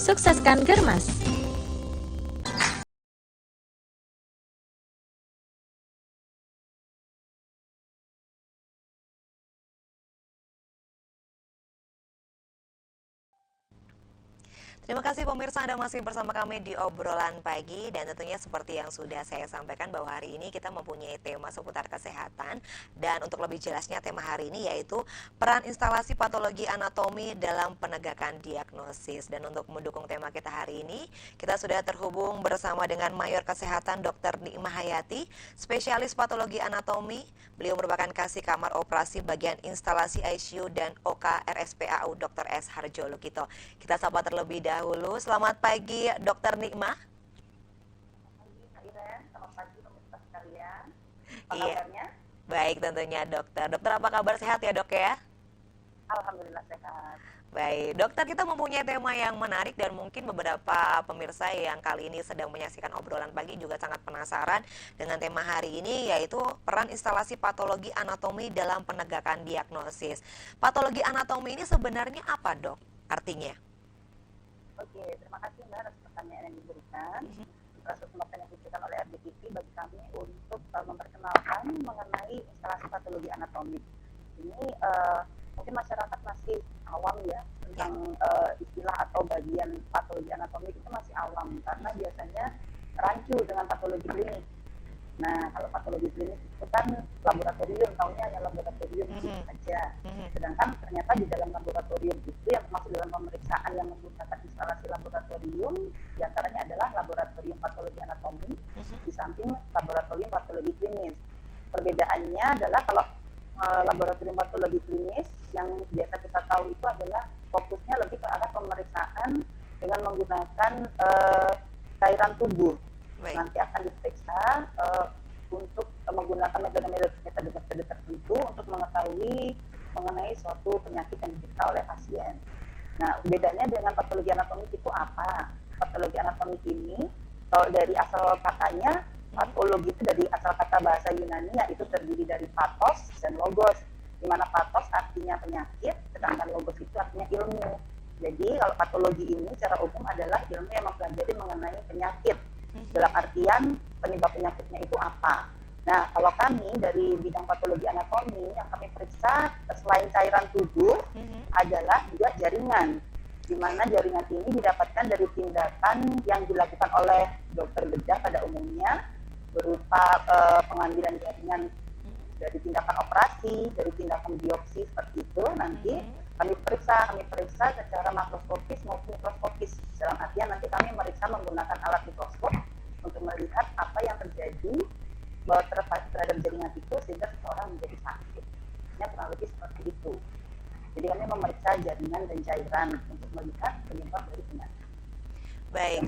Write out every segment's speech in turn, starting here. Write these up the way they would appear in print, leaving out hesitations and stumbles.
Sukseskan Germas! Terima kasih pemirsa, Anda masih bersama kami di obrolan pagi, dan tentunya seperti yang sudah saya sampaikan bahwa hari ini kita mempunyai tema seputar kesehatan. Dan untuk lebih jelasnya tema hari ini yaitu peran instalasi patologi anatomi dalam penegakan diagnosis. Dan untuk mendukung tema kita hari ini, kita sudah terhubung bersama dengan Mayor Kesehatan Dr. Nikmah Hayati, spesialis patologi anatomi. Beliau merupakan kasih kamar operasi bagian instalasi ICU dan OK RSPAU Dr. S. Harjo Lukito. Kita sapa terlebih dahulu. Selamat pagi, Dr. Nikmah. Selamat pagi pemirsa sekalian. Apa Iya, kabarnya? baik tentunya dokter. Dokter apa kabar, sehat ya dok ya? Alhamdulillah sehat. Baik, dokter, kita mempunyai tema yang menarik dan mungkin beberapa pemirsa yang kali ini sedang menyaksikan obrolan pagi juga sangat penasaran dengan tema hari ini, yaitu peran instalasi patologi anatomi dalam penegakan diagnosis. Patologi anatomi ini sebenarnya apa dok? Artinya? Oke, terima kasih Mbak atas pertanyaan yang diberikan. Kesempatan yang diberikan oleh RDTV bagi kami untuk memperkenalkan mengenai instalasi patologi anatomi. Ini mungkin masyarakat masih awam ya tentang istilah atau bagian patologi anatomi, itu masih awam karena biasanya rancu dengan patologi klinik. Nah, kalau patologi klinik itu kan laboratorium, tahunya hanya laboratorium saja. Sedangkan ternyata di dalam laboratorium itu yang masuk dalam pemeriksaan yang menggunakan instalasi laboratorium, diantaranya adalah laboratorium patologi anatomi, di samping laboratorium patologi klinis. Perbedaannya adalah kalau laboratorium patologi klinis yang biasa kita tahu itu adalah fokusnya lebih ke arah pemeriksaan dengan menggunakan cairan tubuh. Nanti akan diperiksa untuk menggunakan metode tertentu untuk mengetahui mengenai suatu penyakit yang diderita oleh pasien. Nah, bedanya dengan patologi anatomik itu apa? Patologi anatomik ini, kalau dari asal katanya, patologi itu dari asal kata bahasa Yunani, yaitu terdiri dari pathos dan logos, di mana pathos artinya penyakit, sedangkan logos itu artinya ilmu. Jadi kalau patologi ini secara umum adalah ilmu yang mempelajari mengenai penyakit, dalam artian penyebab penyakitnya itu apa. Nah, kalau kami dari bidang patologi anatomi yang kami periksa selain cairan tubuh adalah juga jaringan, di mana jaringan ini didapatkan dari tindakan yang dilakukan oleh dokter bedah pada umumnya, berupa pengambilan jaringan dari tindakan operasi, dari tindakan biopsi seperti itu. Nanti kami periksa secara makroskopis maupun mikroskopis. Dalam artian nanti kami meriksa menggunakan alat mikroskop untuk melihat apa yang terjadi terhadap jaringan itu sehingga seseorang menjadi sakit. Ini kurang lebih seperti itu. Jadi kami memeriksa jaringan dan cairan untuk melihat penyebab dari penyakit. Baik.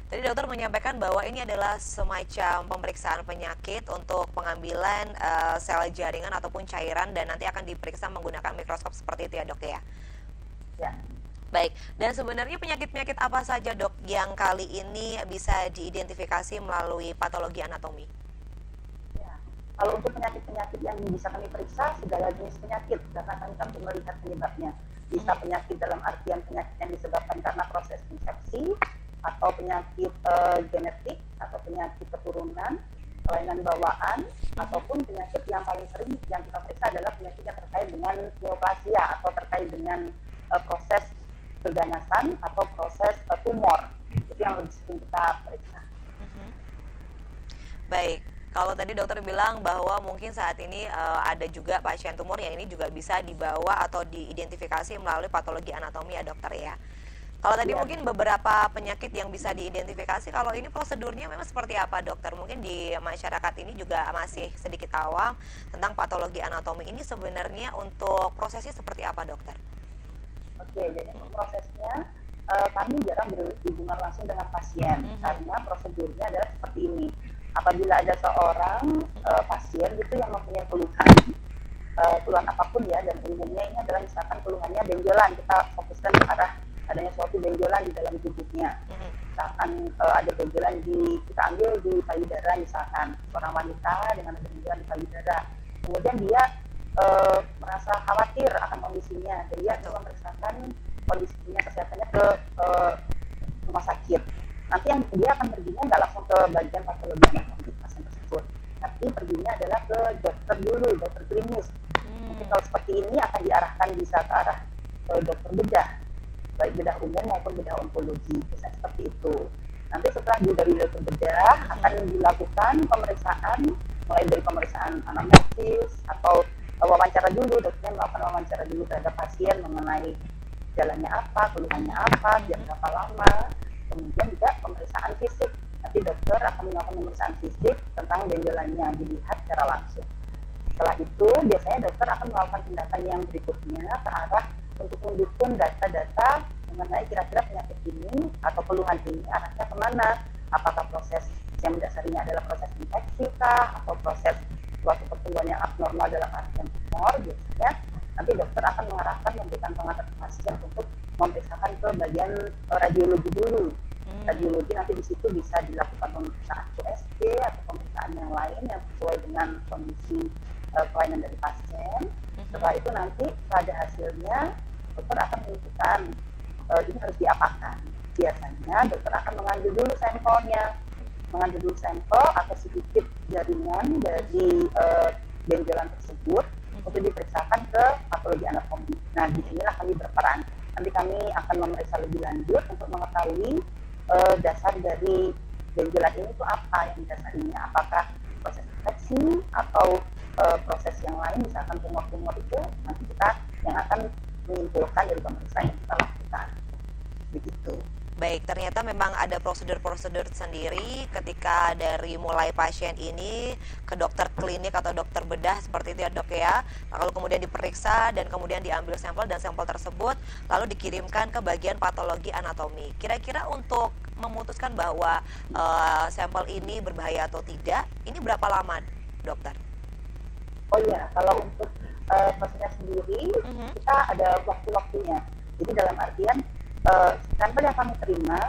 Tadi dokter menyampaikan bahwa ini adalah semacam pemeriksaan penyakit untuk pengambilan sel jaringan ataupun cairan, dan nanti akan diperiksa menggunakan mikroskop seperti itu ya dok ya? Ya. Baik, dan sebenarnya penyakit-penyakit apa saja dok yang kali ini bisa diidentifikasi melalui patologi anatomi? Ya. Kalau untuk penyakit-penyakit yang bisa kami periksa, segala jenis penyakit, karena kami melihat penyebabnya. Bisa penyakit dalam artian penyakit yang disebabkan karena proses infeksi, atau penyakit genetik, atau penyakit keturunan, kelainan bawaan, ataupun penyakit yang paling sering yang kita periksa adalah penyakit yang terkait dengan neoplasia atau terkait dengan proses keganasan atau proses tumor. Itu yang lebih sering kita periksa. Baik, kalau tadi dokter bilang bahwa mungkin saat ini ada juga pasien tumor yang ini juga bisa dibawa atau diidentifikasi melalui patologi anatomi ya dokter ya. Kalau tadi mungkin beberapa penyakit yang bisa diidentifikasi, kalau ini prosedurnya memang seperti apa dokter? Mungkin di masyarakat ini juga masih sedikit awam tentang patologi anatomi ini, sebenarnya untuk prosesnya seperti apa dokter? Oke, jadi prosesnya kami jarang berhubungan langsung dengan pasien, karena prosedurnya adalah seperti ini. Apabila ada seorang pasien gitu yang mempunyai keluhan apapun ya, dan umumnya ini adalah misalkan keluhannya benjolan, kita fokuskan ke arah adanya suatu benjolan di dalam tubuhnya. Misalkan ada benjolan kita ambil di payudara, misalkan seorang wanita dengan ada benjolan di payudara, kemudian dia merasa khawatir akan kondisinya, dan dia memeriksakan kondisinya kesehatannya ke rumah sakit. Nanti yang dia akan perginya nggak langsung ke bagian patologi anatomi pasien tersebut, tapi perginya adalah ke dokter dulu, dokter klinis. Mungkin kalau seperti ini akan diarahkan bisa ke arah dokter bedah, baik bedah umum maupun bedah onkologi, bisa seperti itu. Nanti setelah dari dokter bedah akan dilakukan pemeriksaan, mulai dari pemeriksaan anamnesis atau wawancara dulu, dokternya melakukan wawancara dulu terhadap pasien mengenai jalannya apa, keluhannya apa, jam berapa lama, kemudian juga pemeriksaan fisik. Nanti dokter akan melakukan pemeriksaan fisik tentang benjolannya, dilihat secara langsung. Setelah itu biasanya dokter akan melakukan tindakan yang berikutnya ke arah untuk mendukung data-data mengenai kira-kira penyakit ini atau keluhan ini arahnya kemana, apakah proses yang mendasarinya adalah proses infeksi kah, atau proses suatu pertumbuhan yang abnormal dalam artian tumor. Biasanya nanti dokter akan mengarahkan, memberikan pengantar pasien untuk memeriksakan ke bagian radiologi dulu. Radiologi nanti di situ bisa dilakukan pemeriksaan USG atau pemeriksaan yang lain yang sesuai dengan kondisi kelainan dari pasien. Setelah itu nanti pada hasilnya dokter akan menentukan ini harus diapakan. Biasanya dokter akan mengambil dulu sampel atau sedikit jaringan dari benjolan tersebut untuk diperiksakan ke patologi anatomi. Nah, di sinilah kami berperan. Nanti kami akan memeriksa lebih lanjut untuk mengetahui dasar dari benjolan ini itu apa yang didasarinya, apakah proses infeksi atau proses yang lain, misalkan tumor-tumor itu nanti kita yang akan menyimpulkan dari pemeriksaan yang kita lakukan. Begitu. Baik, ternyata memang ada prosedur-prosedur sendiri ketika dari mulai pasien ini ke dokter klinik atau dokter bedah seperti itu ya dok ya. Lalu kemudian diperiksa dan kemudian diambil sampel dan sampel tersebut lalu dikirimkan ke bagian patologi anatomi. Kira-kira untuk memutuskan bahwa sampel ini berbahaya atau tidak, ini berapa lama dokter? Oh iya, kalau untuk prosesnya sendiri kita ada waktu-waktunya. Jadi dalam artian sampel yang kami terima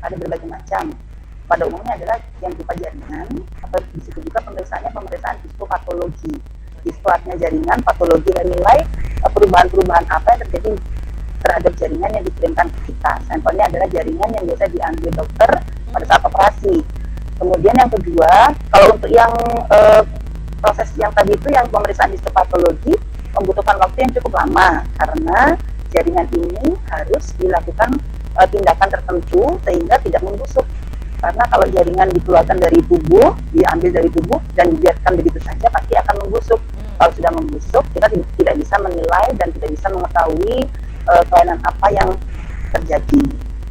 ada berbagai macam. Pada umumnya adalah yang berupa jaringan atau di situ juga pemeriksaan histopatologi. Histo artinya jaringan, patologi dan nilai perubahan-perubahan apa yang terjadi terhadap jaringan yang dikirimkan ke kita. Sampelnya adalah jaringan yang biasa diambil dokter pada saat operasi. Kemudian yang kedua, kalau untuk yang proses yang tadi itu yang pemeriksaan histopatologi membutuhkan waktu yang cukup lama karena jaringan ini harus dilakukan tindakan tertentu sehingga tidak membusuk. Karena kalau jaringan dikeluarkan dari tubuh, diambil dari tubuh dan dibiarkan begitu saja pasti akan membusuk. Kalau sudah membusuk, kita tidak bisa menilai dan tidak bisa mengetahui kelainan apa yang terjadi.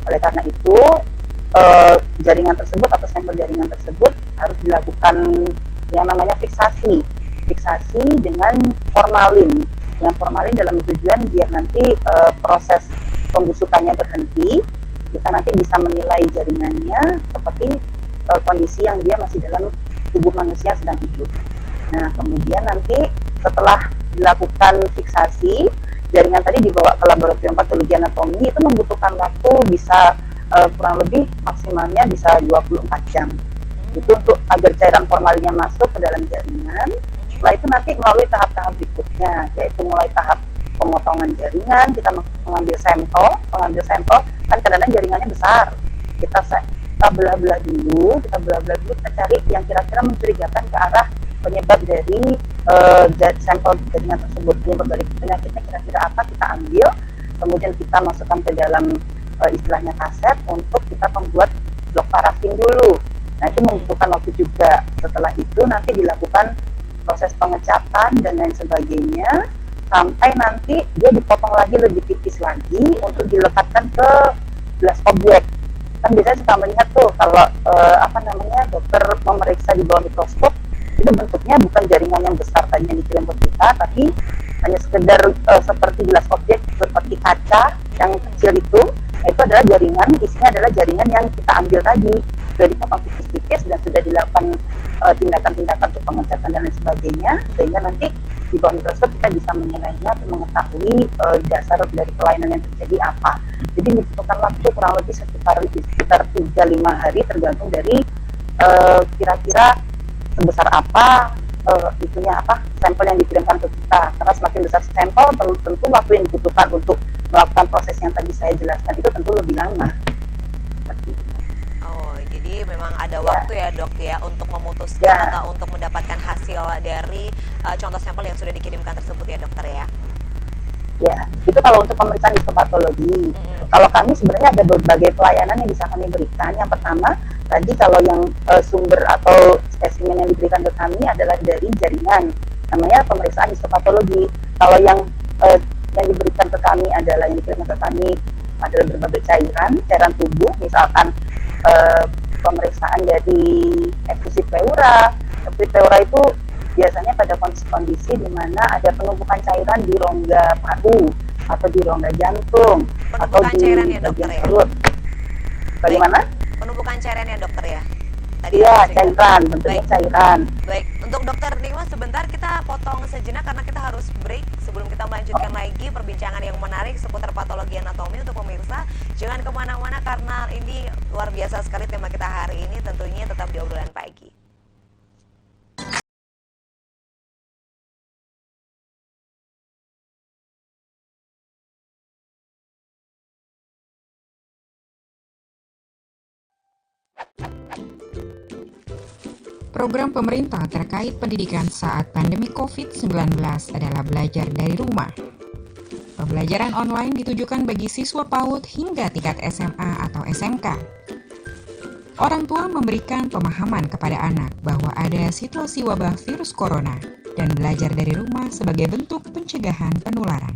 Oleh karena itu, jaringan tersebut atau sampel jaringan tersebut harus dilakukan yang namanya fiksasi dengan formalin. Yang formalin dalam tujuan biar nanti proses pembusukannya berhenti, kita nanti bisa menilai jaringannya seperti kondisi yang dia masih dalam tubuh manusia sedang hidup. Nah, kemudian nanti setelah dilakukan fiksasi, jaringan tadi dibawa ke laboratorium patologi anatomi, itu membutuhkan waktu bisa kurang lebih maksimalnya bisa 24 jam. Itu untuk agar cairan formalinnya masuk ke dalam jaringan. Setelah itu nanti melalui tahap-tahap berikutnya, yaitu mulai tahap pemotongan jaringan, kita mengambil sampel kan kadang-kadang jaringannya besar, kita belah-belah dulu, kita cari yang kira-kira mencurigakan ke arah penyebab dari sampel jaringan tersebut, penyebab dari penyakitnya kira-kira apa, kita ambil, kemudian kita masukkan ke dalam istilahnya kaset untuk kita membuat blok parafin dulu. Nah, itu membutuhkan waktu juga. Setelah itu nanti dilakukan proses pengecatan dan lain sebagainya sampai nanti dia dipotong lagi lebih tipis lagi untuk dilekatkan ke gelas objek. Kan biasanya suka melihat tuh kalau dokter memeriksa di bawah mikroskop itu bentuknya bukan jaringan yang besar tadi yang dikirim ke kita, tapi hanya sekedar seperti gelas objek, seperti kaca yang kecil itu. Nah, itu adalah jaringan, isinya adalah jaringan yang kita ambil tadi, sudah dipotong tipis-tipis dan sudah dilakukan tindakan-tindakan untuk pengecatan dan lain sebagainya, sehingga nanti di bawah mikroskop kita bisa menilainya untuk mengetahui dasar dari kelainan yang terjadi apa. Jadi membutuhkan waktu kurang lebih sekitar 3-5 hari tergantung dari kira-kira sebesar apa sampel yang dikirimkan ke kita. Karena semakin besar sampel, tentu waktu yang dibutuhkan untuk melakukan proses yang tadi saya jelaskan itu tentu lebih lama. Oh, jadi memang ada Ya, waktu ya dok ya untuk memutuskan ya, atau untuk mendapatkan hasil dari contoh sampel yang sudah dikirimkan tersebut ya dokter ya. ya. Itu kalau untuk pemeriksaan histopatologi. Mm-mm. Kalau kami sebenarnya ada berbagai pelayanan yang bisa kami berikan. Yang pertama, tadi kalau yang sumber atau spesimen yang diberikan ke kami adalah dari jaringan, namanya pemeriksaan histopatologi. Kalau yang diberikan ke kami adalah yang dikirimkan ke kami adalah berbagai cairan tubuh, misalkan eh, pemeriksaan dari efusi pleura. Efusi pleura itu biasanya pada kondisi di mana ada penumpukan cairan di rongga paru atau di rongga jantung atau Penumpukan di cairan ya dokter bagian ya. perut. Baik, Bagaimana? penumpukan cairan ya dokter ya. Tadi Iya, yang cerita. cairan, bentuknya Baik, cairan. baik. Untuk dokter Nima sebentar kita potong sejenak karena kita harus break sebelum kita melanjutkan lagi perbincangan yang menarik seputar patologi anatomi untuk pemirsa. Jangan kemana-mana karena ini luar biasa sekali tema kita hari ini. Tentunya tetap di obrolan pagi. Program pemerintah terkait pendidikan saat pandemi COVID-19 adalah belajar dari rumah. Pembelajaran online ditujukan bagi siswa PAUD hingga tingkat SMA atau SMK. Orang tua memberikan pemahaman kepada anak bahwa ada situasi wabah virus corona dan belajar dari rumah sebagai bentuk pencegahan penularan.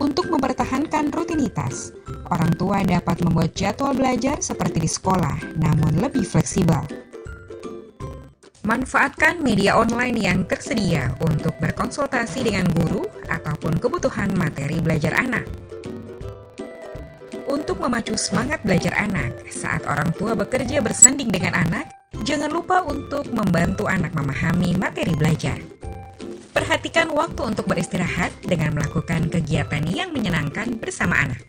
Untuk mempertahankan rutinitas, orang tua dapat membuat jadwal belajar seperti di sekolah, namun lebih fleksibel. Manfaatkan media online yang tersedia untuk berkonsultasi dengan guru ataupun kebutuhan materi belajar anak. Untuk memacu semangat belajar anak saat orang tua bekerja bersanding dengan anak, jangan lupa untuk membantu anak memahami materi belajar. Perhatikan waktu untuk beristirahat dengan melakukan kegiatan yang menyenangkan bersama anak.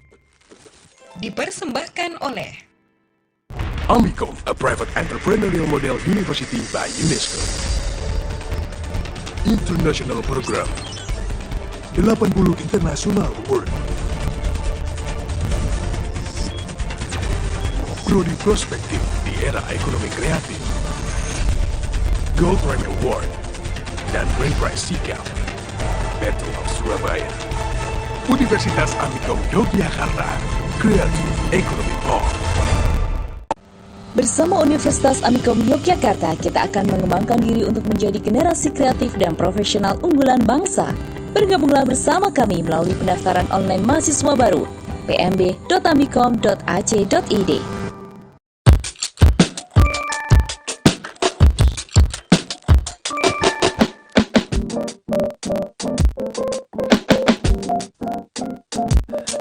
Dipersembahkan oleh Amicom, a private entrepreneurial model university by UNESCO. International Program 80 International Award. Prodi Prospektif di era ekonomi kreatif. Gold Prime Award dan Grand Prize Sikap. Battle of Surabaya. Universitas Amicom Yogyakarta. Creative Economy Hall. Bersama Universitas Amicom Yogyakarta, kita akan mengembangkan diri untuk menjadi generasi kreatif dan profesional unggulan bangsa. Bergabunglah bersama kami melalui pendaftaran online mahasiswa baru pmb.amicom.ac.id.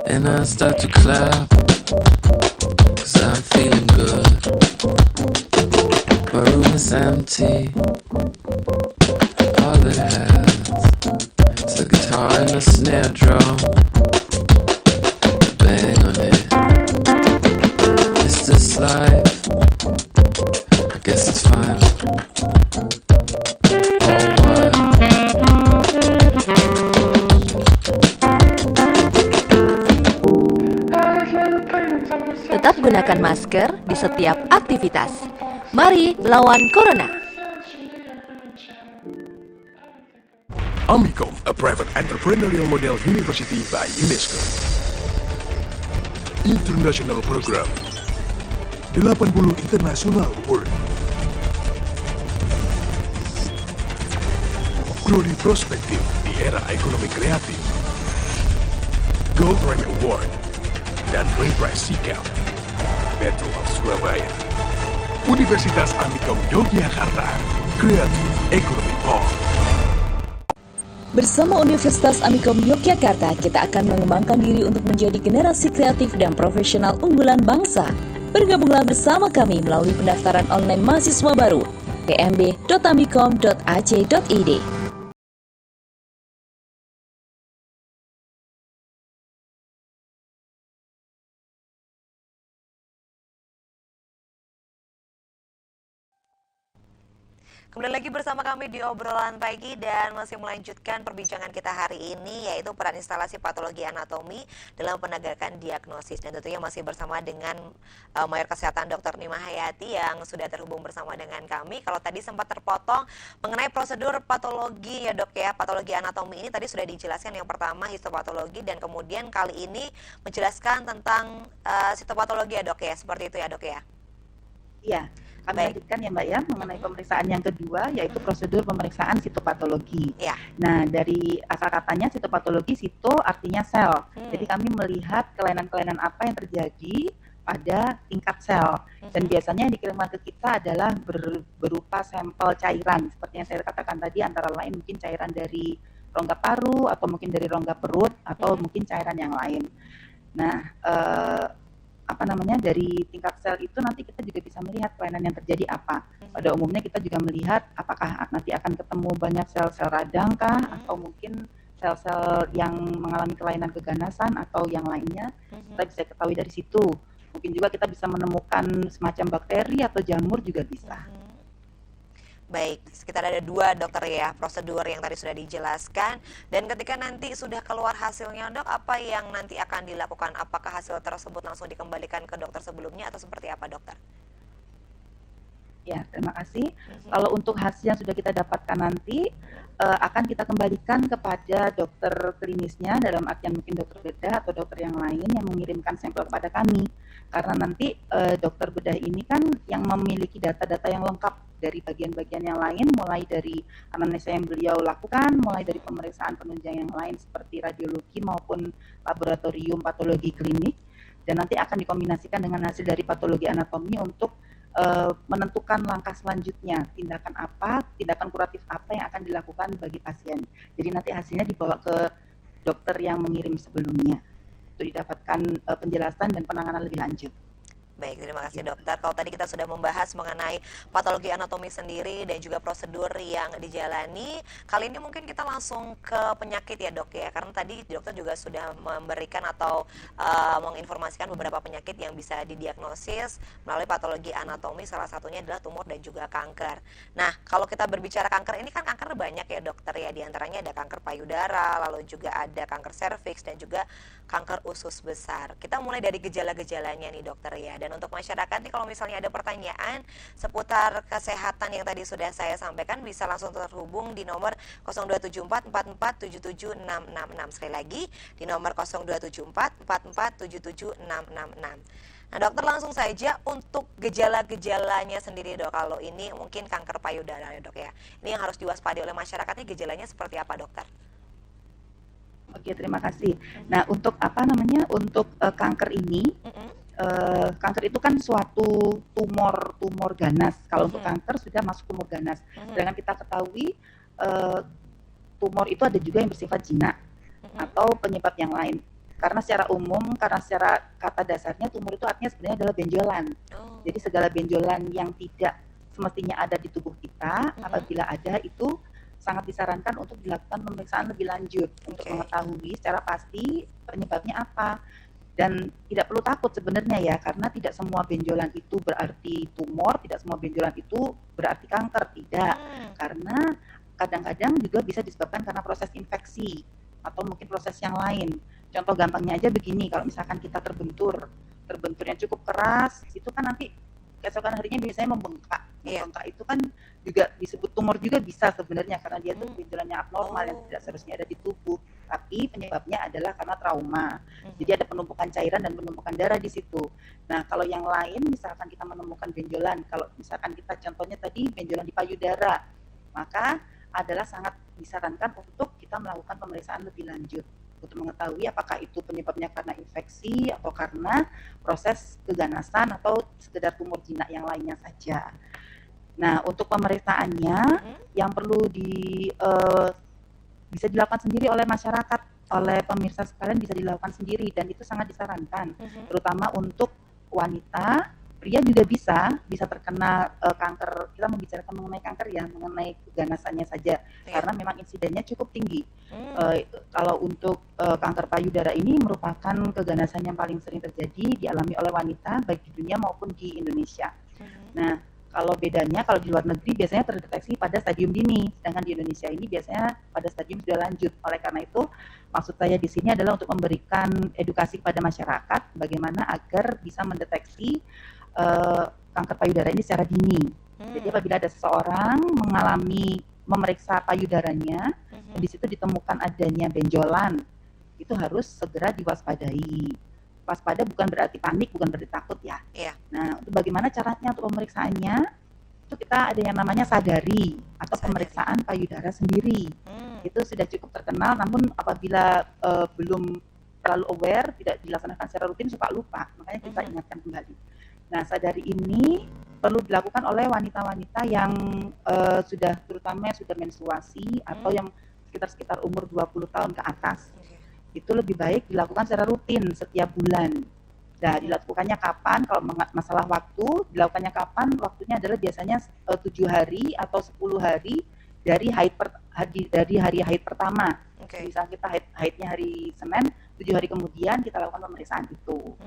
And I start to clap, 'cause I'm feeling good. My room is empty. All it has is a guitar and a snare drum. Bang on it. Is this life? I guess it's fine. Oh, what? Tetap gunakan masker di setiap aktivitas. Mari melawan Corona. Amicom, a private entrepreneurial model university by UNESCO. International Program 80 International Award. Prodi Prospektif di era ekonomi kreatif. Gold Prime Award dan Grand Prize Sikap. Battle of Surabaya. Universitas Amicom Yogyakarta. Creative Economy Hall. Bersama Universitas Amicom Yogyakarta, kita akan mengembangkan diri untuk menjadi generasi kreatif dan profesional unggulan bangsa. Bergabunglah bersama kami melalui pendaftaran online mahasiswa baru pmb.amicom.ac.id. Kembali lagi bersama kami di obrolan pagi dan masih melanjutkan perbincangan kita hari ini, yaitu peran instalasi patologi anatomi dalam penegakan diagnosis, dan tentunya masih bersama dengan Mayor Kesehatan Dr. Nima Hayati yang sudah terhubung bersama dengan kami. Kalau tadi sempat terpotong mengenai prosedur patologi ya dok ya, patologi anatomi ini tadi sudah dijelaskan, yang pertama histopatologi, dan kemudian kali ini menjelaskan tentang sitopatologi ya dok ya, seperti itu ya dok ya. Iya, kami lanjutkan ya Mbak ya, mengenai pemeriksaan yang kedua, yaitu prosedur pemeriksaan sitopatologi. Ya. Nah, dari asal katanya sitopatologi, sito artinya sel. Jadi kami melihat kelainan-kelainan apa yang terjadi pada tingkat sel. Dan biasanya yang dikirimkan ke kita adalah berupa sampel cairan. Seperti yang saya katakan tadi, antara lain mungkin cairan dari rongga paru, atau mungkin dari rongga perut, atau mungkin cairan yang lain. Nah, dari tingkat sel itu nanti kita juga bisa melihat kelainan yang terjadi apa. Pada umumnya kita juga melihat apakah nanti akan ketemu banyak sel-sel radang kah, atau mungkin sel-sel yang mengalami kelainan keganasan atau yang lainnya. Kita bisa ketahui dari situ. Mungkin juga kita bisa menemukan semacam bakteri atau jamur juga bisa. Baik, sekitar ada 2 dokter ya prosedur yang tadi sudah dijelaskan. Dan ketika nanti sudah keluar hasilnya dok, apa yang nanti akan dilakukan? Apakah hasil tersebut langsung dikembalikan ke dokter sebelumnya atau seperti apa dokter? Ya, terima kasih. Kalau untuk hasil yang sudah kita dapatkan nanti akan kita kembalikan kepada dokter klinisnya, dalam artian mungkin dokter bedah atau dokter yang lain yang mengirimkan sampel kepada kami. Karena nanti dokter bedah ini kan yang memiliki data-data yang lengkap dari bagian-bagian yang lain, mulai dari anamnesa yang beliau lakukan, mulai dari pemeriksaan penunjang yang lain seperti radiologi maupun laboratorium patologi klinik, dan nanti akan dikombinasikan dengan hasil dari patologi anatomi untuk menentukan langkah selanjutnya, tindakan kuratif apa yang akan dilakukan bagi pasien. Jadi nanti hasilnya dibawa ke dokter yang mengirim sebelumnya untuk didapatkan penjelasan dan penanganan lebih lanjut. Baik, terima kasih dokter. Kalau tadi kita sudah membahas mengenai patologi anatomi sendiri dan juga prosedur yang dijalani, kali ini mungkin kita langsung ke penyakit ya dok ya, karena tadi dokter juga sudah memberikan atau menginformasikan beberapa penyakit yang bisa didiagnosis melalui patologi anatomi, salah satunya adalah tumor dan juga kanker. Nah, kalau kita berbicara kanker, ini kan kanker banyak ya dokter ya, diantaranya ada kanker payudara, lalu juga ada kanker serviks dan juga kanker usus besar. Kita mulai dari gejala-gejalanya nih dokter ya. Dan untuk masyarakat nih, kalau misalnya ada pertanyaan seputar kesehatan yang tadi sudah saya sampaikan, bisa langsung terhubung di nomor 027444776666. Sekali lagi di nomor 027444776666. Nah dokter, langsung saja untuk gejala-gejalanya sendiri dok. Kalau ini mungkin kanker payudara ya dok ya, ini yang harus diwaspadai oleh masyarakat, nih gejalanya seperti apa dokter? Oke, terima kasih. Nah, untuk untuk kanker ini, kanker itu kan suatu tumor ganas. Kalau untuk kanker sudah masuk tumor ganas. Sedangkan kita ketahui tumor itu ada juga yang bersifat jinak atau penyebab yang lain. Karena secara umum, secara kata dasarnya tumor itu artinya sebenarnya adalah benjolan. Jadi segala benjolan yang tidak semestinya ada di tubuh kita, apabila ada itu sangat disarankan untuk dilakukan pemeriksaan lebih lanjut untuk mengetahui secara pasti penyebabnya apa. Dan tidak perlu takut sebenarnya ya, karena tidak semua benjolan itu berarti tumor, tidak semua benjolan itu berarti kanker, tidak. Karena kadang-kadang juga bisa disebabkan karena proses infeksi atau mungkin proses yang lain. Contoh gampangnya aja begini, kalau misalkan kita terbenturnya cukup keras, itu kan nanti keesokan harinya biasanya membengkak. Membengkak itu kan juga disebut tumor juga bisa sebenarnya, karena dia tuh benjolannya abnormal yang tidak seharusnya ada di tubuh. Tapi penyebabnya adalah karena trauma. Jadi ada penumpukan cairan dan penumpukan darah di situ. Nah, kalau yang lain misalkan kita menemukan benjolan, kalau misalkan kita contohnya tadi benjolan di payudara, maka adalah sangat disarankan untuk kita melakukan pemeriksaan lebih lanjut untuk mengetahui apakah itu penyebabnya karena infeksi atau karena proses keganasan atau sekedar tumor jinak yang lainnya saja. Nah, untuk pemeriksaannya yang perlu bisa dilakukan sendiri oleh masyarakat, oleh pemirsa sekalian bisa dilakukan sendiri, dan itu sangat disarankan, terutama untuk wanita. Pria juga bisa terkena kanker. Kita membicarakan mengenai kanker ya, mengenai keganasannya saja, karena memang insidennya cukup tinggi. Kalau untuk kanker payudara ini merupakan keganasan yang paling sering terjadi dialami oleh wanita baik di dunia maupun di Indonesia. Nah, Kalau bedanya, kalau di luar negeri biasanya terdeteksi pada stadium dini, sedangkan di Indonesia ini biasanya pada stadium sudah lanjut. Oleh karena itu, maksud saya di sini adalah untuk memberikan edukasi kepada masyarakat bagaimana agar bisa mendeteksi kanker payudara ini secara dini. Jadi apabila ada seseorang memeriksa payudaranya, dan di situ ditemukan adanya benjolan, itu harus segera diwaspadai. Waspada bukan berarti panik, bukan berarti takut ya. Iya. Nah, untuk bagaimana caranya untuk pemeriksaannya, itu kita ada yang namanya sadari atau pemeriksaan payudara sendiri. Itu sudah cukup terkenal, namun apabila belum terlalu aware, tidak dilaksanakan secara rutin suka lupa, makanya kita ingatkan kembali. Nah, sadari ini perlu dilakukan oleh wanita-wanita yang terutama yang sudah menstruasi atau yang sekitar umur 20 tahun ke atas. Itu lebih baik dilakukan secara rutin setiap bulan. Nah, dilakukannya kapan? Kalau masalah waktu, dilakukannya kapan? Waktunya adalah biasanya 7 hari atau 10 hari dari hari haid pertama. Misal kita haidnya hari Senin, 7 hari kemudian kita lakukan pemeriksaan itu.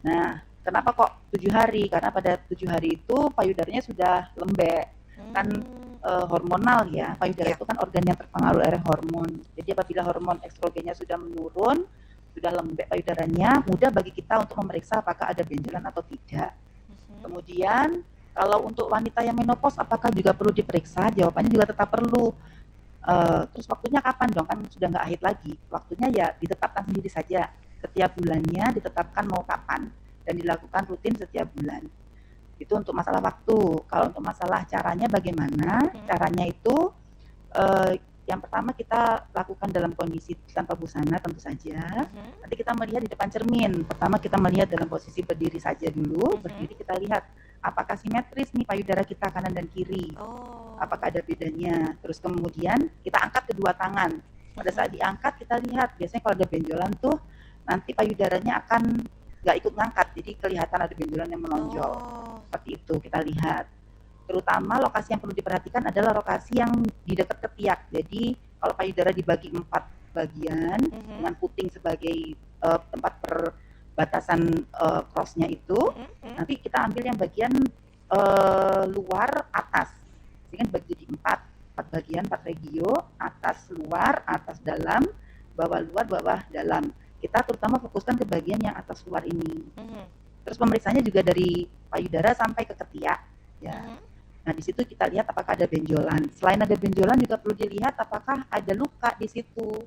Nah, kenapa kok 7 hari? Karena pada 7 hari itu payudaranya sudah lembek. Kan hormonal ya, payudara itu kan organ yang terpengaruh oleh hormon. Jadi apabila hormon estrogennya sudah menurun, sudah lembek payudaranya, mudah bagi kita untuk memeriksa apakah ada benjolan atau tidak. Kemudian kalau untuk wanita yang menopause apakah juga perlu diperiksa? Jawabannya juga tetap perlu. Terus waktunya kapan dong? Kan sudah nggak haid lagi. Waktunya ya ditetapkan sendiri saja. Setiap bulannya ditetapkan mau kapan dan dilakukan rutin setiap bulan. Itu untuk masalah waktu. Kalau untuk masalah caranya bagaimana? Caranya itu yang pertama kita lakukan dalam kondisi tanpa busana tentu saja. Nanti kita melihat di depan cermin. Pertama kita melihat dalam posisi berdiri saja dulu. Berdiri kita lihat apakah simetris nih payudara kita kanan dan kiri. Apakah ada bedanya. Terus kemudian kita angkat kedua tangan. Pada saat diangkat kita lihat. Biasanya kalau ada benjolan tuh nanti payudaranya akan nggak ikut ngangkat, jadi kelihatan ada benjolan yang menonjol. Seperti itu kita lihat. Terutama lokasi yang perlu diperhatikan adalah lokasi yang di dekat ketiak. Jadi kalau payudara dibagi 4 bagian dengan puting sebagai tempat perbatasan crossnya itu, nanti kita ambil yang bagian luar atas. Jadi kan bagi jadi 4 bagian, 4 regio, atas luar, atas dalam, bawah luar, bawah dalam. Kita terutama fokuskan ke bagian yang atas luar ini. Terus pemeriksaannya juga dari payudara sampai ke ketiak. Ya. Nah di situ kita lihat apakah ada benjolan. Selain ada benjolan juga perlu dilihat apakah ada luka di situ.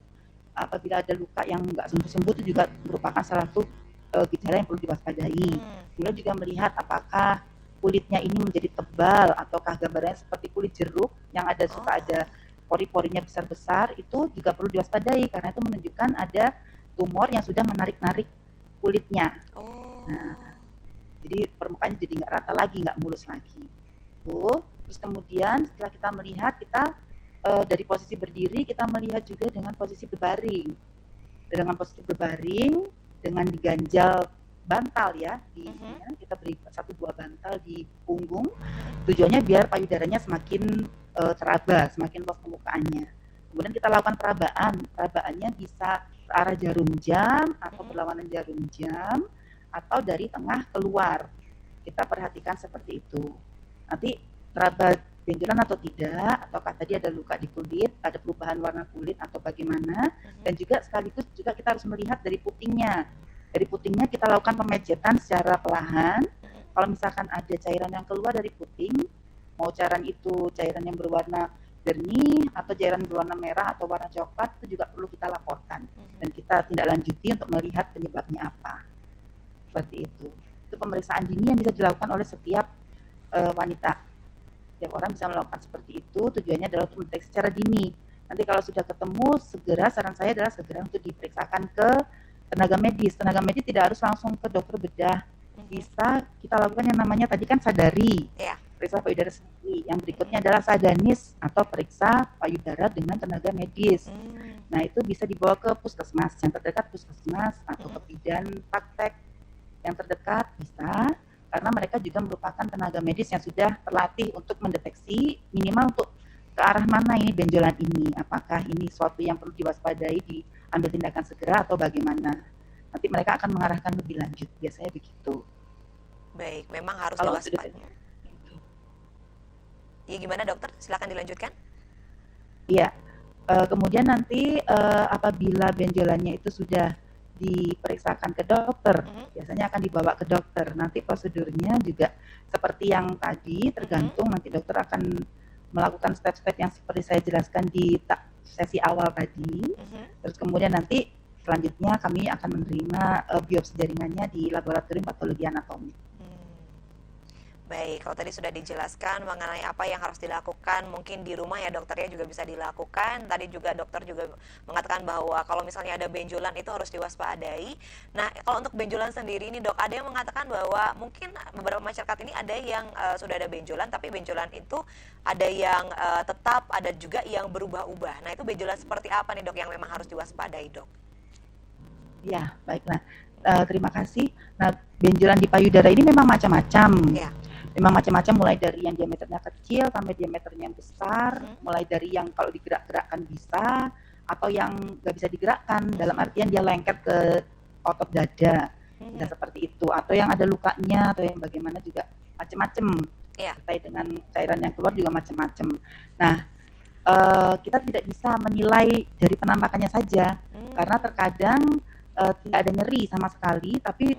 Apabila ada luka yang nggak sembuh-sembuh itu juga merupakan salah satu gejala yang perlu diwaspadai. Kemudian juga melihat apakah kulitnya ini menjadi tebal ataukah gambarnya seperti kulit jeruk yang suka ada pori-porinya besar-besar, itu juga perlu diwaspadai karena itu menunjukkan ada tumor yang sudah menarik-narik kulitnya. Nah, jadi permukaannya jadi nggak rata lagi, nggak mulus lagi. Terus kemudian setelah kita melihat, kita dari posisi berdiri kita melihat juga dengan posisi berbaring. Dengan posisi berbaring, dengan diganjal bantal ya, kita beri 1-2 bantal di punggung. Tujuannya biar payudaranya semakin teraba, semakin luas permukaannya. Kemudian kita lakukan perabaan. Perabaannya bisa ke arah jarum jam atau berlawanan jarum jam atau dari tengah keluar. Kita perhatikan seperti itu. Nanti teraba benjolan atau tidak, ataukah tadi ada luka di kulit, ada perubahan warna kulit atau bagaimana, dan juga sekaligus juga kita harus melihat dari putingnya. Dari putingnya kita lakukan pemejetan secara perlahan. Kalau misalkan ada cairan yang keluar dari puting, mau cairan itu cairan yang berwarna jernih atau cairan berwarna merah atau warna coklat, itu juga perlu kita laporkan dan kita tindak lanjuti untuk melihat penyebabnya apa. Seperti itu. Itu pemeriksaan dini yang bisa dilakukan oleh setiap wanita. Setiap orang bisa melakukan seperti itu. Tujuannya adalah untuk mendeteksi secara dini. Nanti kalau sudah ketemu, saran saya adalah segera untuk diperiksakan ke tenaga medis. Tenaga medis tidak harus langsung ke dokter bedah. Bisa kita lakukan yang namanya tadi kan sadari. Periksa payudara sendiri. Yang berikutnya adalah sadanis atau periksa payudara dengan tenaga medis. Nah itu bisa dibawa ke puskesmas yang terdekat, puskesmas atau ke bidan praktek yang terdekat bisa, karena mereka juga merupakan tenaga medis yang sudah terlatih untuk mendeteksi minimal untuk ke arah mana ini benjolan ini, apakah ini suatu yang perlu diwaspadai, diambil tindakan segera atau bagaimana. Nanti mereka akan mengarahkan lebih lanjut, biasanya begitu. Baik, memang harus Kalau diwaspadai. Ya gimana dokter? Silakan dilanjutkan. Iya. Kemudian nanti apabila benjolannya itu sudah diperiksakan ke dokter, biasanya akan dibawa ke dokter. Nanti prosedurnya juga seperti yang tadi, tergantung nanti dokter akan melakukan step-step yang seperti saya jelaskan di sesi awal tadi. Terus kemudian nanti selanjutnya kami akan menerima biopsi jaringannya di laboratorium patologi anatomi. Baik, kalau tadi sudah dijelaskan mengenai apa yang harus dilakukan, mungkin di rumah ya dokternya juga bisa dilakukan. Tadi juga dokter juga mengatakan bahwa kalau misalnya ada benjolan itu harus diwaspadai. Nah, kalau untuk benjolan sendiri ini dok, ada yang mengatakan bahwa mungkin beberapa masyarakat ini ada yang sudah ada benjolan, tapi benjolan itu ada yang tetap, ada juga yang berubah-ubah. Nah, itu benjolan seperti apa nih dok yang memang harus diwaspadai dok? Ya, baiklah. Terima kasih. Nah, benjolan di payudara ini memang macam-macam. Ya. Memang macam-macam, mulai dari yang diameternya kecil sampai diameternya yang besar, mulai dari yang kalau digerak-gerakkan bisa, atau yang nggak bisa digerakkan, dalam artian dia lengket ke otot dada, bisa seperti itu, atau yang ada lukanya, atau yang bagaimana juga macam-macam. Terkait dengan cairan yang keluar juga macam-macam. Nah, kita tidak bisa menilai dari penampakannya saja, karena terkadang tidak ada nyeri sama sekali, tapi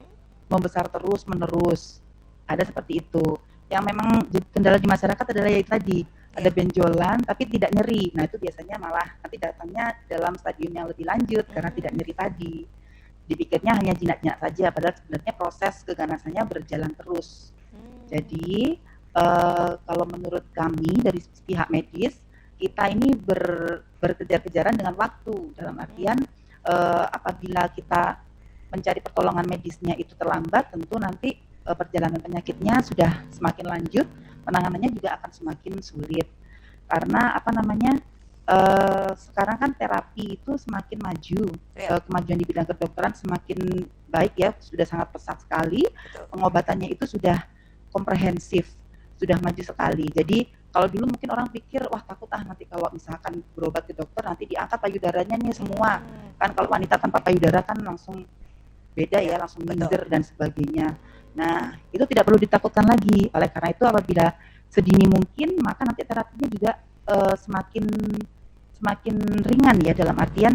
membesar terus menerus. Ada seperti itu. Yang memang kendala di masyarakat adalah ya tadi, ada benjolan tapi tidak nyeri. Nah, itu biasanya malah nanti datangnya dalam stadium yang lebih lanjut karena tidak nyeri tadi. Dipikirnya hanya jinak-jinak saja, padahal sebenarnya proses keganasannya berjalan terus. Jadi kalau menurut kami dari pihak medis, kita ini berkejar-kejaran dengan waktu. Dalam artian apabila kita mencari pertolongan medisnya itu terlambat, tentu nanti perjalanan penyakitnya sudah semakin lanjut, penanganannya juga akan semakin sulit. Karena sekarang kan terapi itu semakin maju, kemajuan di bidang kedokteran semakin baik ya, sudah sangat pesat sekali. Pengobatannya itu sudah komprehensif, sudah maju sekali. Jadi kalau dulu mungkin orang pikir, wah takut nanti kalau misalkan berobat ke dokter nanti diangkat payudaranya nih semua. Kan kalau wanita tanpa payudara kan langsung beda ya, langsung minder dan sebagainya. Nah, itu tidak perlu ditakutkan lagi. Oleh karena itu apabila sedini mungkin, maka nanti terapinya juga semakin ringan ya, dalam artian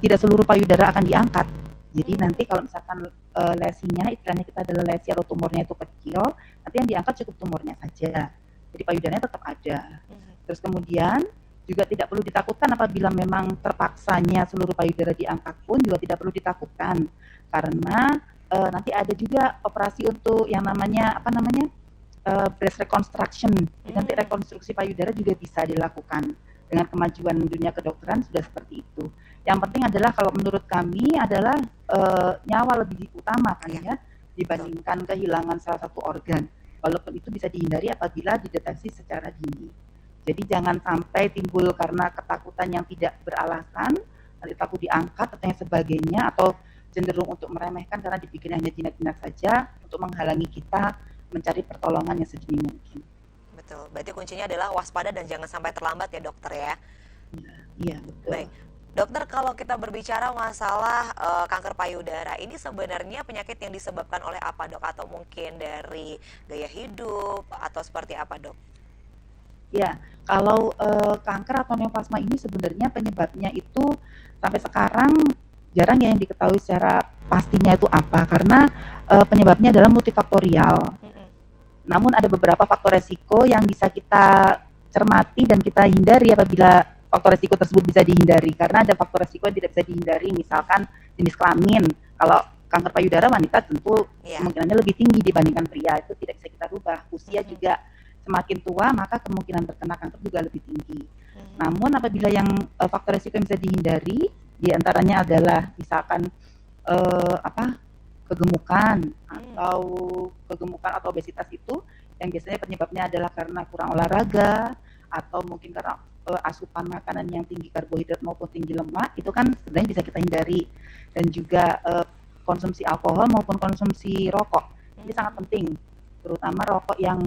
tidak seluruh payudara akan diangkat. Jadi nanti kalau misalkan lesinya, istilahnya kita adalah lesi atau tumornya itu kecil, nanti yang diangkat cukup tumornya saja. Jadi payudaranya tetap ada. Terus kemudian juga tidak perlu ditakutkan apabila memang terpaksanya seluruh payudara diangkat pun juga tidak perlu ditakutkan, karena nanti ada juga operasi untuk yang namanya breast reconstruction. Nanti rekonstruksi payudara juga bisa dilakukan. Dengan kemajuan dunia kedokteran sudah seperti itu. Yang penting adalah kalau menurut kami adalah nyawa lebih utama kan ya, dibandingkan kehilangan salah satu organ. Walaupun itu bisa dihindari apabila dideteksi secara dini. Jadi jangan sampai timbul karena ketakutan yang tidak beralasan, nanti takut diangkat atau yang sebagainya, atau cenderung untuk meremehkan karena dipikirnya hanya jinak-jinak saja, untuk menghalangi kita mencari pertolongan yang sedini mungkin. Betul, berarti kuncinya adalah waspada dan jangan sampai terlambat ya dokter ya. Iya, betul. Baik, dokter, kalau kita berbicara masalah kanker payudara, ini sebenarnya penyakit yang disebabkan oleh apa dok? Atau mungkin dari gaya hidup atau seperti apa dok? Ya, kalau kanker atau neoplasma ini sebenarnya penyebabnya itu sampai sekarang jarang ya yang diketahui secara pastinya itu apa, karena penyebabnya adalah multifaktorial. Namun ada beberapa faktor resiko yang bisa kita cermati dan kita hindari apabila faktor resiko tersebut bisa dihindari, karena ada faktor resiko yang tidak bisa dihindari, misalkan jenis kelamin. Kalau kanker payudara wanita tentu kemungkinannya lebih tinggi dibandingkan pria, itu tidak bisa kita rubah. Usia juga semakin tua maka kemungkinan terkena kanker juga lebih tinggi. Namun apabila yang faktor resiko yang bisa dihindari, diantaranya adalah misalkan kegemukan atau obesitas, itu yang biasanya penyebabnya adalah karena kurang olahraga atau mungkin karena asupan makanan yang tinggi karbohidrat maupun tinggi lemak, itu kan sebenarnya bisa kita hindari. Dan juga konsumsi alkohol maupun konsumsi rokok ini sangat penting, terutama rokok yang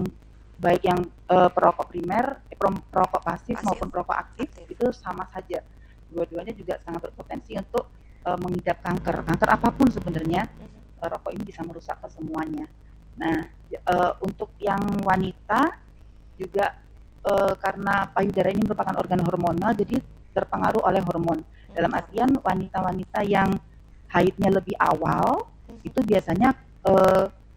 baik yang perokok primer, perokok pasif maupun perokok aktif, itu sama saja. Dua-duanya juga sangat berpotensi untuk mengidap kanker apapun sebenarnya. Rokok ini bisa merusak ke semuanya. Nah, untuk yang wanita juga karena payudara ini merupakan organ hormonal, jadi terpengaruh oleh hormon. Dalam artian wanita-wanita yang haidnya lebih awal itu biasanya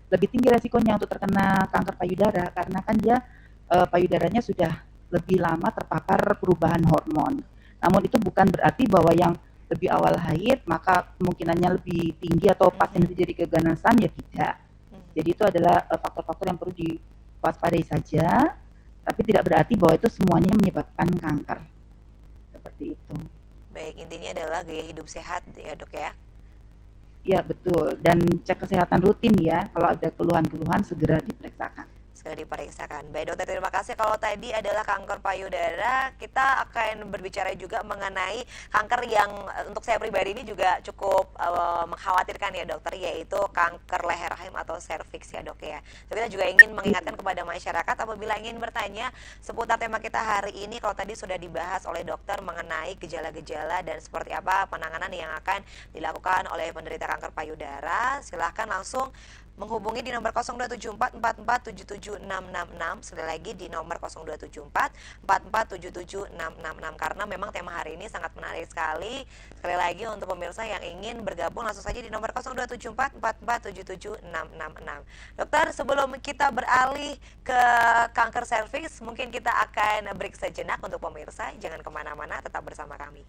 lebih tinggi resikonya untuk terkena kanker payudara karena kan dia payudaranya sudah lebih lama terpapar perubahan hormon. Namun itu bukan berarti bahwa yang lebih awal haid maka kemungkinannya lebih tinggi atau pasien itu jadi keganasan, ya tidak. Jadi itu adalah faktor-faktor yang perlu diwaspadai saja, tapi tidak berarti bahwa itu semuanya menyebabkan kanker. Seperti itu. Baik, intinya adalah gaya hidup sehat ya dok ya. Ya betul, dan cek kesehatan rutin ya. Kalau ada keluhan-keluhan segera diperiksakan. Segera diperiksakan. Baik dokter, terima kasih. Kalau tadi adalah kanker payudara, kita akan berbicara juga mengenai kanker yang untuk saya pribadi ini juga cukup mengkhawatirkan ya dokter, yaitu kanker leher rahim atau serviks ya dok ya. So, kita juga ingin mengingatkan kepada masyarakat apabila ingin bertanya seputar tema kita hari ini, kalau tadi sudah dibahas oleh dokter mengenai gejala-gejala dan seperti apa penanganan yang akan dilakukan oleh penderita kanker payudara, silahkan langsung menghubungi di nomor 0274447766, sekali lagi di nomor 0274447766, karena memang tema hari ini sangat menarik sekali. Sekali lagi untuk pemirsa yang ingin bergabung langsung saja di nomor 0274447766. Dokter, sebelum kita beralih ke kanker serviks, mungkin kita akan break sejenak untuk pemirsa. Jangan kemana-mana, tetap bersama kami.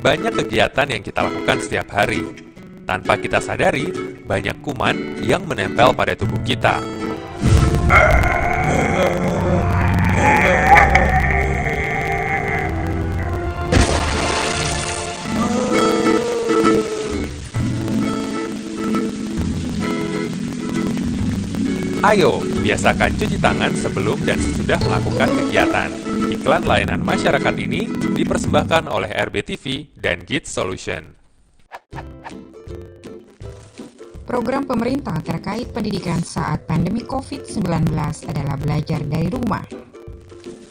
Banyak kegiatan yang kita lakukan setiap hari. Tanpa kita sadari, banyak kuman yang menempel pada tubuh kita. Ayo, biasakan cuci tangan sebelum dan sesudah melakukan kegiatan. Iklan layanan masyarakat ini dipersembahkan oleh RBTV dan Git Solution. Program pemerintah terkait pendidikan saat pandemi COVID-19 adalah belajar dari rumah.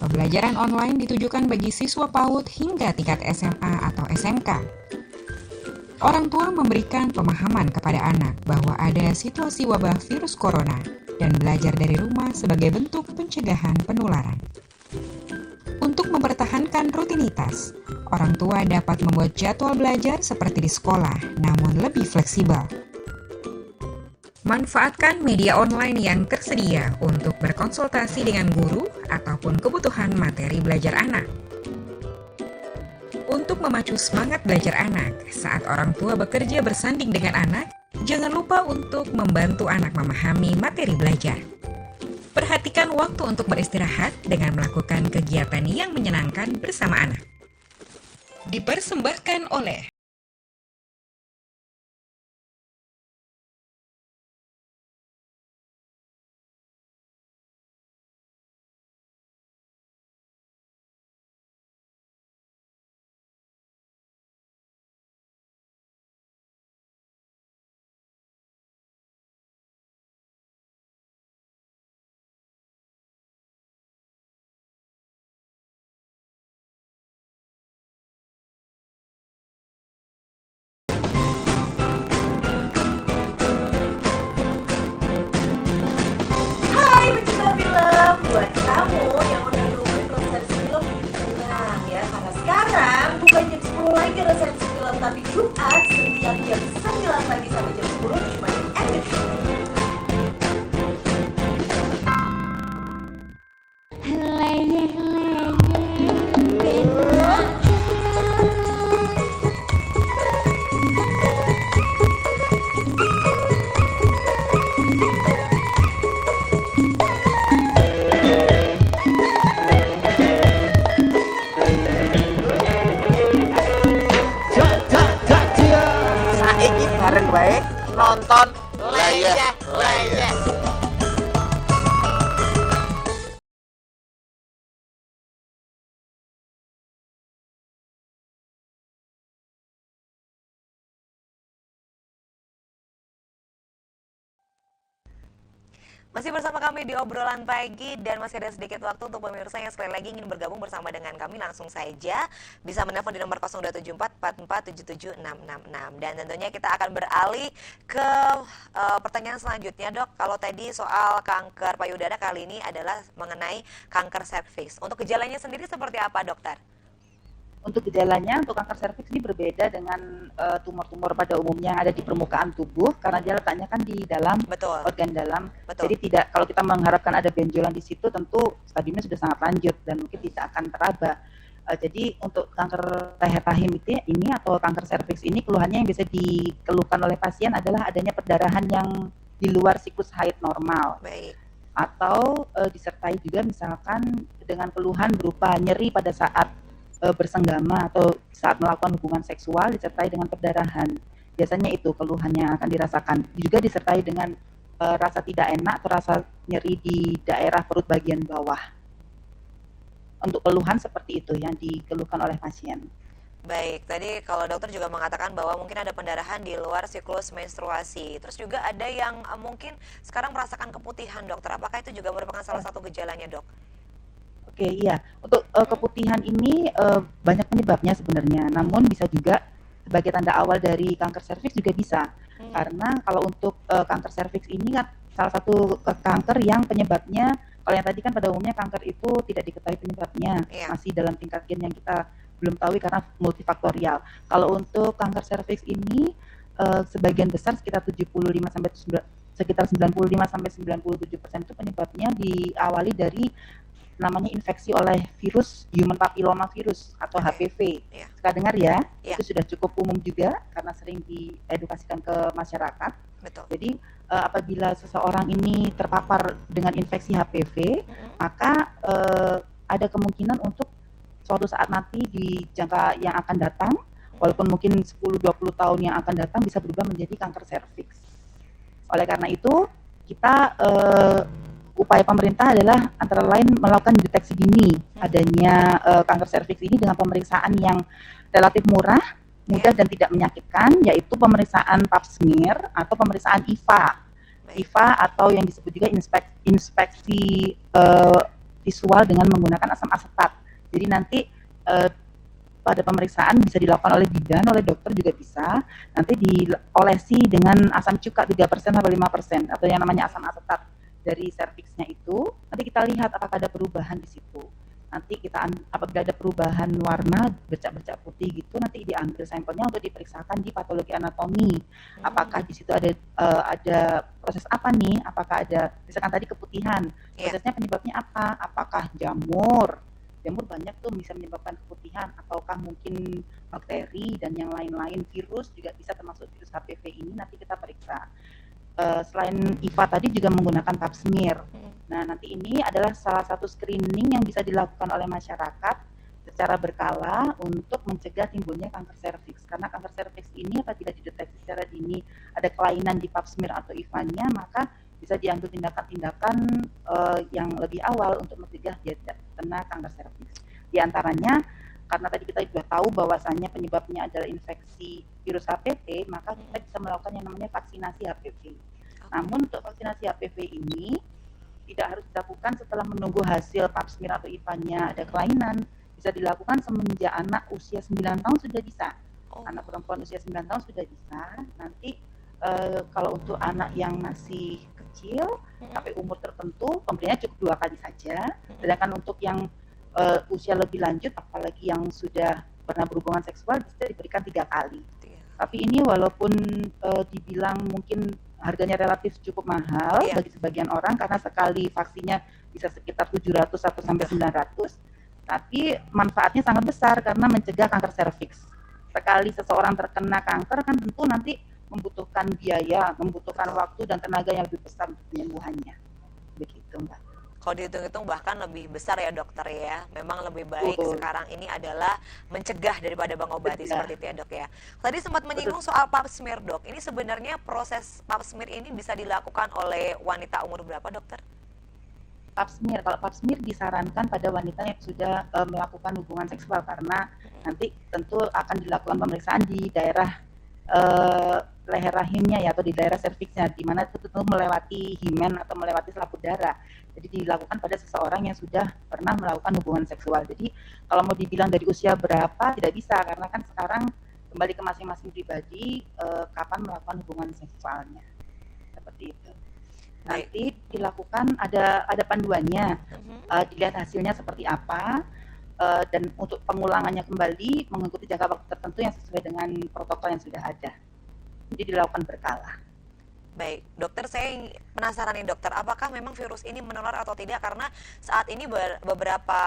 Pembelajaran online ditujukan bagi siswa PAUD hingga tingkat SMA atau SMK. Orang tua memberikan pemahaman kepada anak bahwa ada situasi wabah virus corona dan belajar dari rumah sebagai bentuk pencegahan penularan. Untuk mempertahankan rutinitas, orang tua dapat membuat jadwal belajar seperti di sekolah, namun lebih fleksibel. Manfaatkan media online yang tersedia untuk berkonsultasi dengan guru ataupun kebutuhan materi belajar anak. Untuk memacu semangat belajar anak, saat orang tua bekerja bersanding dengan anak, jangan lupa untuk membantu anak memahami materi belajar. Perhatikan waktu untuk beristirahat dengan melakukan kegiatan yang menyenangkan bersama anak. Dipersembahkan oleh Buat kamu yang udah nungguin resepsi film, tenang ya, karena sekarang bukan jam 10 lagi resepsi film, tapi Jumat setiap jam 9 pagi sampai jam 10 cuma di RBTV. Saiki bareng wae nonton Leyeh. Masih bersama kami di obrolan pagi dan masih ada sedikit waktu untuk pemirsa yang sekali lagi ingin bergabung bersama dengan kami, langsung saja bisa menelpon di nomor 0274 4477 666. Dan tentunya kita akan beralih ke pertanyaan selanjutnya, Dok. Kalau tadi soal kanker payudara, kali ini adalah mengenai kanker serviks. Untuk gejalanya sendiri seperti apa, dokter? Untuk gejalanya, untuk kanker serviks ini berbeda dengan tumor-tumor pada umumnya yang ada di permukaan tubuh, karena dia letaknya kan di dalam organ dalam. Betul. Jadi tidak, kalau kita mengharapkan ada benjolan di situ, tentu stadiumnya sudah sangat lanjut dan mungkin tidak akan teraba. Jadi untuk kanker leher rahim ini atau kanker serviks ini, keluhannya yang bisa dikeluhkan oleh pasien adalah adanya perdarahan yang di luar siklus haid normal. Baik. Atau disertai juga misalkan dengan keluhan berupa nyeri pada saat bersenggama atau saat melakukan hubungan seksual disertai dengan perdarahan. Biasanya itu keluhan yang akan dirasakan. Juga disertai dengan rasa tidak enak atau rasa nyeri di daerah perut bagian bawah. Untuk keluhan seperti itu yang dikeluhkan oleh pasien. Baik, tadi kalau dokter juga mengatakan bahwa mungkin ada pendarahan di luar siklus menstruasi. Terus juga ada yang mungkin sekarang merasakan keputihan, dokter. Apakah itu juga merupakan salah satu gejalanya, dok? Oke, iya. Untuk keputihan ini banyak penyebabnya sebenarnya. Namun bisa juga sebagai tanda awal dari kanker serviks juga bisa. Karena kalau untuk kanker serviks ini kan salah satu kanker yang penyebabnya, kalau yang tadi kan pada umumnya kanker itu tidak diketahui penyebabnya, masih dalam tingkat gen yang kita belum tahu karena multifaktorial. Kalau untuk kanker serviks ini sebagian besar sekitar 95-97% itu penyebabnya diawali dari namanya infeksi oleh virus human papilloma virus atau HPV. Suka dengar ya? Itu sudah cukup umum juga karena sering diedukasikan ke masyarakat. Betul. Jadi apabila seseorang ini terpapar dengan infeksi HPV, maka ada kemungkinan untuk suatu saat nanti di jangka yang akan datang, walaupun mungkin 10-20 tahun yang akan datang, bisa berubah menjadi kanker serviks. Oleh karena itu, kita upaya pemerintah adalah antara lain melakukan deteksi dini adanya kanker serviks ini dengan pemeriksaan yang relatif murah, mudah dan tidak menyakitkan, yaitu pemeriksaan pap smear atau pemeriksaan IVA. IVA atau yang disebut juga inspeksi visual dengan menggunakan asam asetat. Jadi nanti pada pemeriksaan bisa dilakukan oleh bidan, oleh dokter juga bisa. Nanti diolesi dengan asam cuka 3%-5% atau yang namanya asam asetat dari serviksnya itu. Nanti kita lihat apakah ada perubahan di situ. Nanti kita apabila ada perubahan warna bercak-bercak putih gitu, nanti diambil sampelnya untuk diperiksakan di patologi anatomi. Apakah di situ ada proses apa nih? Apakah ada misalkan tadi keputihan, prosesnya penyebabnya apa? Apakah jamur banyak tuh bisa menyebabkan keputihan, ataukah mungkin bakteri dan yang lain-lain, virus juga bisa termasuk virus HPV ini, nanti kita periksa. Selain IVA tadi juga menggunakan pap smear. Nah, nanti ini adalah salah satu screening yang bisa dilakukan oleh masyarakat secara berkala untuk mencegah timbulnya kanker serviks. Karena kanker serviks ini apabila dideteksi secara dini ada kelainan di pap smear atau IVA-nya, maka bisa diambil tindakan-tindakan yang lebih awal untuk mencegah dia terkena kanker serviks. Di antaranya, karena tadi kita sudah tahu bahwasannya penyebabnya adalah infeksi virus HPV, maka kita bisa melakukan yang namanya vaksinasi HPV. Namun untuk vaksinasi HPV ini tidak harus dilakukan setelah menunggu hasil pap smear atau IVA-nya ada kelainan. Bisa dilakukan semenjak anak usia 9 tahun sudah bisa. Anak perempuan usia 9 tahun sudah bisa. Nanti kalau untuk anak yang masih kecil sampai umur tertentu pemberiannya cukup 2 kali saja. Sedangkan untuk yang usia lebih lanjut, apalagi yang sudah pernah berhubungan seksual, bisa diberikan 3 kali. Tapi ini walaupun dibilang mungkin harganya relatif cukup mahal bagi sebagian orang karena sekali vaksinnya bisa sekitar 700 atau sampai 900, tapi manfaatnya sangat besar karena mencegah kanker serviks. Sekali seseorang terkena kanker kan tentu nanti membutuhkan biaya, membutuhkan waktu dan tenaga yang lebih besar untuk penyembuhannya. Begitu, Mbak. Kalau dihitung-hitung bahkan lebih besar ya dokter ya. Memang lebih baik sekarang ini adalah mencegah daripada mengobati seperti itu ya dok ya. Tadi sempat menyinggung soal pap smear dok. Ini sebenarnya proses pap smear ini bisa dilakukan oleh wanita umur berapa dokter? Pap smear, kalau pap smear disarankan pada wanita yang sudah melakukan hubungan seksual karena nanti tentu akan dilakukan pemeriksaan di daerah leher rahimnya ya, atau di daerah serviksnya, di mana itu tentu melewati himen atau melewati selaput darah. Jadi dilakukan pada seseorang yang sudah pernah melakukan hubungan seksual. Jadi kalau mau dibilang dari usia berapa tidak bisa, karena kan sekarang kembali ke masing-masing pribadi kapan melakukan hubungan seksualnya. Seperti itu. Nanti dilakukan ada panduannya, dilihat hasilnya seperti apa, dan untuk pengulangannya kembali mengikuti jangka waktu tertentu yang sesuai dengan protokol yang sudah ada. Jadi dilakukan berkala. Baik, dokter, saya penasaran nih dokter, apakah memang virus ini menular atau tidak? Karena saat ini beberapa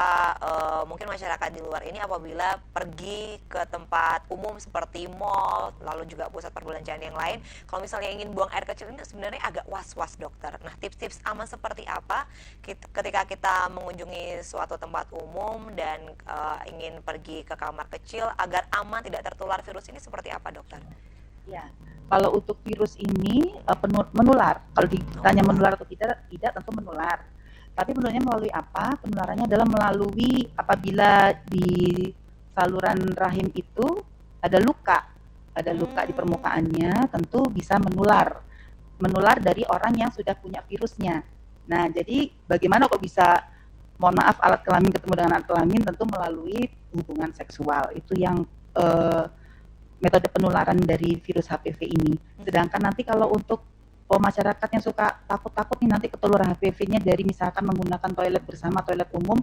mungkin masyarakat di luar ini apabila pergi ke tempat umum seperti mall, lalu juga pusat perbelanjaan yang lain, kalau misalnya ingin buang air kecil ini sebenarnya agak was-was dokter. Nah, tips-tips aman seperti apa ketika kita mengunjungi suatu tempat umum dan ingin pergi ke kamar kecil agar aman tidak tertular virus ini seperti apa dokter? Ya, kalau untuk virus ini menular. Kalau ditanya menular atau tidak tentu menular. Tapi menularnya melalui apa? Penularannya adalah melalui apabila di saluran rahim itu ada luka di permukaannya, tentu bisa menular dari orang yang sudah punya virusnya. Nah, jadi bagaimana kok bisa, mohon maaf, alat kelamin ketemu dengan alat kelamin? Tentu melalui hubungan seksual. Itu yang metode penularan dari virus HPV ini. Sedangkan nanti kalau untuk masyarakat yang suka takut-takut nih nanti ketularan HPV-nya dari misalkan menggunakan toilet bersama, toilet umum,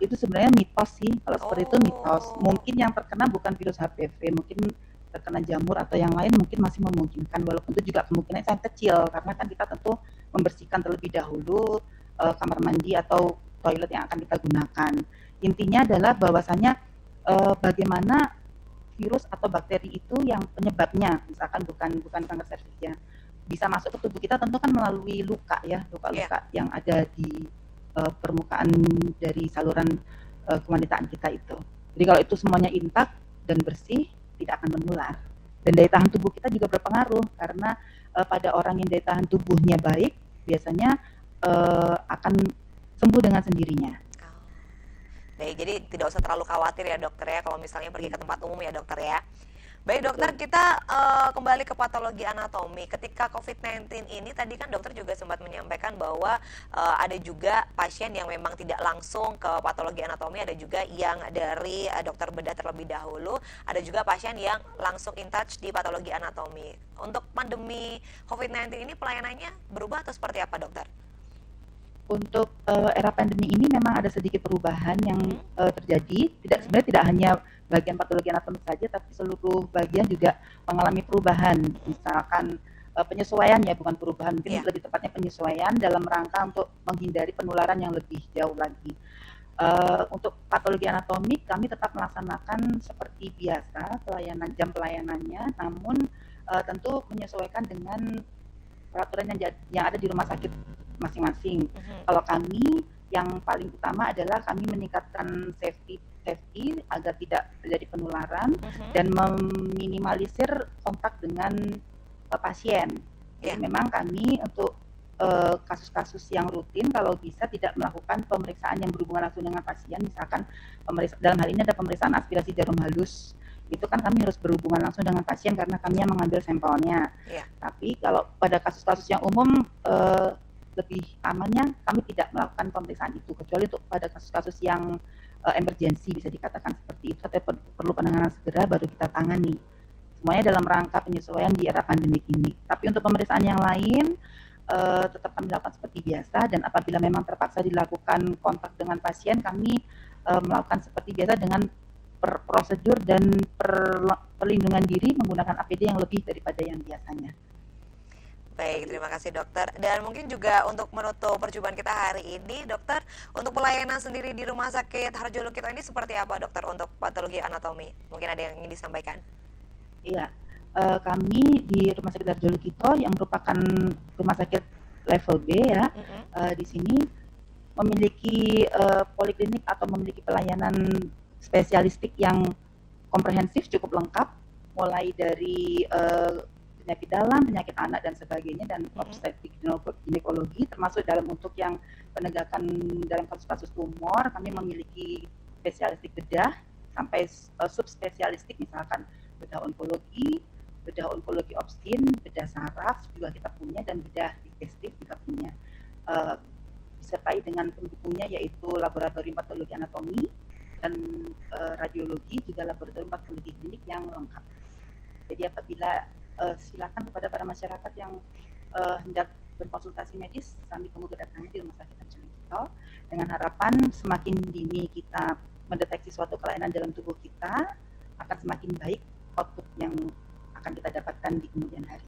itu sebenarnya mitos sih. Kalau seperti itu mitos. Mungkin yang terkena bukan virus HPV, mungkin terkena jamur atau yang lain mungkin masih memungkinkan, walaupun itu juga kemungkinan sangat kecil karena kan kita tentu membersihkan terlebih dahulu kamar mandi atau toilet yang akan kita gunakan. Intinya adalah bahwasanya bagaimana virus atau bakteri itu yang penyebabnya, misalkan bukan kanker serviksnya, bisa masuk ke tubuh kita tentu kan melalui luka ya, luka-luka yang ada di permukaan dari saluran kewanitaan kita itu. Jadi kalau itu semuanya intak dan bersih, tidak akan menular. Dan daya tahan tubuh kita juga berpengaruh karena pada orang yang daya tahan tubuhnya baik, biasanya akan sembuh dengan sendirinya. Baik, jadi tidak usah terlalu khawatir ya dokter ya kalau misalnya pergi ke tempat umum ya dokter ya. Baik dokter, kita kembali ke patologi anatomi. Ketika COVID-19 ini tadi kan dokter juga sempat menyampaikan bahwa ada juga pasien yang memang tidak langsung ke patologi anatomi, ada juga yang dari dokter bedah terlebih dahulu, ada juga pasien yang langsung in touch di patologi anatomi. Untuk pandemi COVID-19 ini pelayanannya berubah atau seperti apa dokter? Untuk era pandemi ini memang ada sedikit perubahan yang terjadi. Sebenarnya tidak hanya bagian patologi anatomi saja, tapi seluruh bagian juga mengalami perubahan. Misalkan penyesuaian ya, bukan perubahan, mungkin lebih tepatnya penyesuaian dalam rangka untuk menghindari penularan yang lebih jauh lagi. Untuk patologi anatomi kami tetap melaksanakan seperti biasa jam pelayanannya, namun tentu menyesuaikan dengan peraturan yang ada di rumah sakit masing-masing. Kalau kami yang paling utama adalah kami meningkatkan safety agar tidak terjadi penularan dan meminimalisir kontak dengan pasien. Jadi memang kami untuk kasus-kasus yang rutin kalau bisa tidak melakukan pemeriksaan yang berhubungan langsung dengan pasien, misalkan dalam hal ini ada pemeriksaan aspirasi jarum halus. Itu kan kami harus berhubungan langsung dengan pasien karena kami yang mengambil sampelnya. Tapi kalau pada kasus-kasus yang umum lebih amannya kami tidak melakukan pemeriksaan itu, kecuali untuk pada kasus-kasus yang emergensi bisa dikatakan seperti itu, atau perlu penanganan segera baru kita tangani. Semuanya dalam rangka penyesuaian di era pandemi ini. Tapi untuk pemeriksaan yang lain tetap kami lakukan seperti biasa, dan apabila memang terpaksa dilakukan kontak dengan pasien, kami melakukan seperti biasa dengan prosedur dan perlindungan diri menggunakan APD yang lebih daripada yang biasanya. Baik, terima kasih dokter. Dan mungkin juga untuk menutup perjumpaan kita hari ini, dokter, untuk pelayanan sendiri di Rumah Sakit Harjolukito ini seperti apa dokter untuk patologi anatomi? Mungkin ada yang ingin disampaikan? Iya, kami di Rumah Sakit Harjolukito yang merupakan rumah sakit level B ya, di sini memiliki poliklinik atau memiliki pelayanan spesialistik yang komprehensif, cukup lengkap, mulai dari penyakit dalam, penyakit anak dan sebagainya, dan obstetrik ginekologi, termasuk dalam untuk yang penegakan dalam kasus-kasus tumor. Kami memiliki spesialistik bedah sampai subspesialistik, misalkan bedah onkologi, bedah onkologi obstin, bedah saraf juga kita punya, dan bedah digestif juga punya. Disertai dengan pendukungnya yaitu laboratorium patologi anatomi dan radiologi, juga laboratorium patologi klinik yang lengkap. Jadi apabila silakan kepada para masyarakat yang hendak berkonsultasi medis, kami tunggu kedatangan di Rumah Sakit Anjani Kito, dengan harapan semakin dini kita mendeteksi suatu kelainan dalam tubuh kita, akan semakin baik output yang akan kita dapatkan di kemudian hari.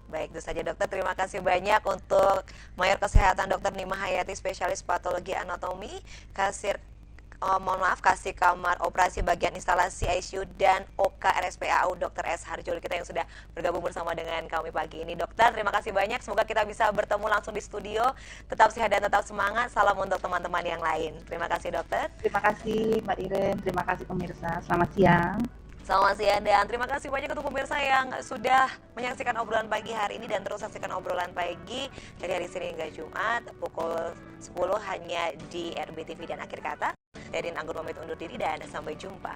Baik, itu saja dokter. Terima kasih banyak untuk Mayor Kesehatan Dr. Nima Hayati, spesialis patologi anatomi, kasih kamar operasi bagian instalasi ICU, dan OK RSPAU Dr. S. Harjul kita yang sudah bergabung bersama dengan kami pagi ini. Dokter, terima kasih banyak. Semoga kita bisa bertemu langsung di studio. Tetap sehat dan tetap semangat. Salam untuk teman-teman yang lain. Terima kasih dokter. Terima kasih Mbak Iren, terima kasih pemirsa. Selamat siang. Selamat siang, dan terima kasih banyak untuk pemirsa yang sudah menyaksikan obrolan pagi hari ini, dan terus saksikan obrolan pagi dari hari Senin hingga Jumat pukul 10 hanya di RBTV. Dan akhir kata, dari Anggun pamit undur diri dan sampai jumpa.